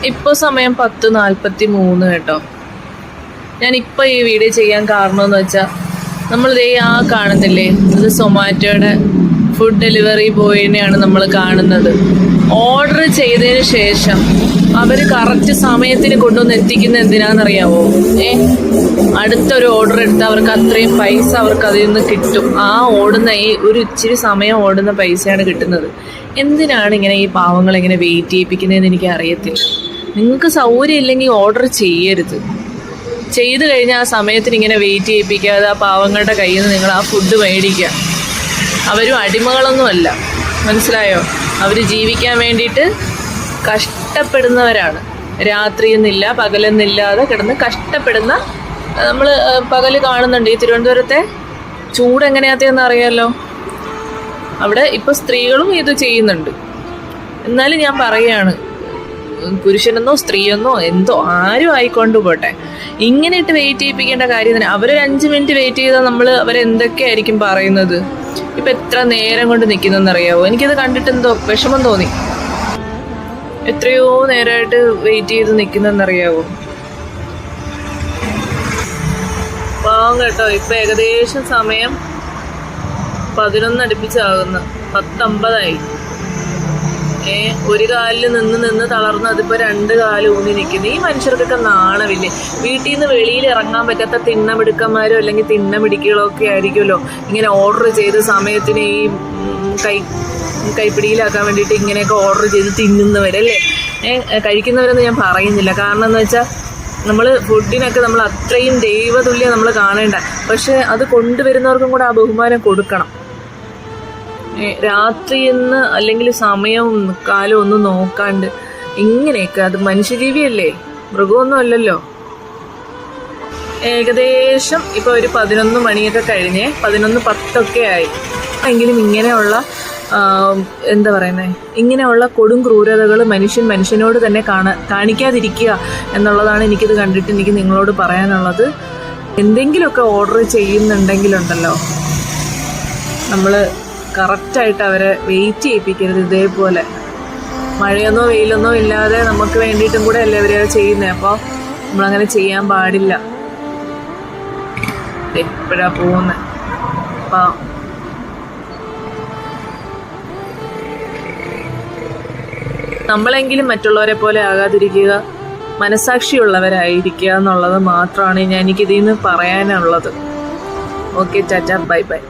ഇപ്പോൾ സമയം 10:43 കേട്ടോ. ഞാനിപ്പോൾ ഈ വീഡിയോ ചെയ്യാൻ കാരണമെന്ന് വെച്ചാൽ നമ്മളിതേ കാണുന്നില്ലേ, അത് സൊമാറ്റോയുടെ ഫുഡ് ഡെലിവറി ബോയിനെയാണ് നമ്മൾ കാണുന്നത്. ഓർഡർ ചെയ്തതിന് ശേഷം അവർ കറക്റ്റ് സമയത്തിന് കൊണ്ടുവന്ന് എത്തിക്കുന്ന എന്തിനാണെന്നറിയാവോ? അടുത്തൊരു ഓർഡർ എടുത്താൽ അവർക്ക് അത്രയും പൈസ അവർക്ക് അതിൽ നിന്ന് കിട്ടും. ആ ഓടുന്ന ഒരു ഇച്ചിരി സമയം ഓടുന്ന പൈസയാണ് കിട്ടുന്നത്. എന്തിനാണ് ഇങ്ങനെ ഈ പാവങ്ങൾ ഇങ്ങനെ വെയിറ്റ് ചെയ്യിപ്പിക്കുന്നതെന്ന് എനിക്ക് അറിയത്തില്ല. നിങ്ങൾക്ക് സൗകര്യം ഇല്ലെങ്കിൽ ഓർഡർ ചെയ്യരുത്. ചെയ്തു കഴിഞ്ഞാൽ ആ സമയത്തിന് ഇങ്ങനെ വെയിറ്റ് ചെയ്യിപ്പിക്കാതെ ആ പാവങ്ങളുടെ കയ്യിൽ നിന്ന് നിങ്ങൾ ആ ഫുഡ് മേടിക്കുക. അവരും അടിമകളൊന്നുമല്ല, മനസ്സിലായോ? അവർ ജീവിക്കാൻ വേണ്ടിയിട്ട് കഷ്ടപ്പെടുന്നവരാണ്. രാത്രിയെന്നില്ല പകലെന്നില്ലാതെ കിടന്ന് കഷ്ടപ്പെടുന്ന നമ്മൾ പകൽ കാണുന്നുണ്ട്. ഈ തിരുവനന്തപുരത്തെ ചൂട് എങ്ങനെയാത്തതെന്ന് അറിയാമല്ലോ. അവിടെ ഇപ്പോൾ സ്ത്രീകളും ഇത് ചെയ്യുന്നുണ്ട്. എന്നാലും ഞാൻ പറയുകയാണ്, പുരുഷനെന്നോ സ്ത്രീയെന്നോ എന്തോ ആരും ആയിക്കൊണ്ട് പോട്ടെ, ഇങ്ങനെ ഇട്ട് വെയിറ്റ് ചെയ്യിപ്പിക്കേണ്ട കാര്യം തന്നെ. അവരൊരു 5 മിനിറ്റ് വെയിറ്റ് ചെയ്താൽ നമ്മൾ അവരെന്തൊക്കെയായിരിക്കും പറയുന്നത്. ഇപ്പം എത്ര നേരം കൊണ്ട് നിൽക്കുന്നതെന്നറിയാവോ? എനിക്കത് കണ്ടിട്ട് എന്തോ വിഷമം തോന്നി. എത്രയോ നേരമായിട്ട് വെയിറ്റ് ചെയ്ത് നിൽക്കുന്നതെന്നറിയാവോ? പാവം കേട്ടോ. ഇപ്പം ഏകദേശം സമയം 11 അടുപ്പിച്ചാകുന്നു. 10:50 ഒരു കാലിൽ നിന്ന് തളർന്ന് അതിപ്പോൾ 2 കാല് ഊന്നി നിൽക്കുന്നു. ഈ മനുഷ്യർക്കൊക്കെ നാണമില്ലേ? വീട്ടിൽ നിന്ന് വെളിയിൽ ഇറങ്ങാൻ പറ്റാത്ത തിണ്ണമിടുക്കന്മാരോ അല്ലെങ്കിൽ തിണ്ണമിടിക്കുകളോ ഒക്കെ ആയിരിക്കുമല്ലോ ഇങ്ങനെ ഓർഡർ ചെയ്ത് സമയത്തിന് ഈ കൈപ്പിടിയിലാക്കാൻ വേണ്ടിയിട്ട് ഇങ്ങനെയൊക്കെ ഓർഡർ ചെയ്ത് തിന്നുന്നവരല്ലേ. കഴിക്കുന്നവരെന്ന് ഞാൻ പറയുന്നില്ല. കാരണം എന്ന് വെച്ചാൽ നമ്മൾ ഫുഡിനൊക്കെ നമ്മൾ അത്രയും ദൈവതുല്യം നമ്മൾ കാണേണ്ട. പക്ഷെ അത് കൊണ്ടുവരുന്നവർക്കും കൂടെ ആ ബഹുമാനം കൊടുക്കണം. രാത്രിയെന്ന് അല്ലെങ്കിൽ സമയവും കാലവും ഒന്നും നോക്കാണ്ട് ഇങ്ങനെയൊക്കെ. അത് മനുഷ്യജീവിയല്ലേ, മൃഗമൊന്നും അല്ലല്ലോ. ഏകദേശം ഇപ്പോൾ ഒരു 11 മണിയൊക്കെ കഴിഞ്ഞ് 11:10 ആയി. എങ്കിലും ഇങ്ങനെയുള്ള എന്താ പറയുന്നത്, ഇങ്ങനെയുള്ള കൊടും ക്രൂരതകൾ മനുഷ്യനോട് തന്നെ കാണിക്കാതിരിക്കുക എന്നുള്ളതാണ് എനിക്കിത് കണ്ടിട്ട് എനിക്ക് നിങ്ങളോട് പറയാനുള്ളത്. എന്തെങ്കിലുമൊക്കെ ഓർഡർ ചെയ്യുന്നുണ്ടെങ്കിലുണ്ടല്ലോ, നമ്മൾ കറക്റ്റായിട്ട് അവരെ വെയിറ്റ് ചെയ്യിപ്പിക്കരുത്. ഇതേപോലെ മഴയൊന്നോ വെയിലൊന്നോ ഇല്ലാതെ നമുക്ക് വേണ്ടിയിട്ടും കൂടെ അല്ലേ അവരെ ചെയ്യുന്നത്. അപ്പോൾ നമ്മളങ്ങനെ ചെയ്യാൻ പാടില്ല. എപ്പോഴാ പോകുന്നത്? അപ്പോൾ നമ്മളെങ്കിലും മറ്റുള്ളവരെ പോലെ ആകാതിരിക്കുക, മനസാക്ഷിയുള്ളവരായിരിക്കുക എന്നുള്ളത് മാത്രമാണ് എനിക്കിതിൽ നിന്ന് പറയാനുള്ളത്. Okay, Tata, bye bye.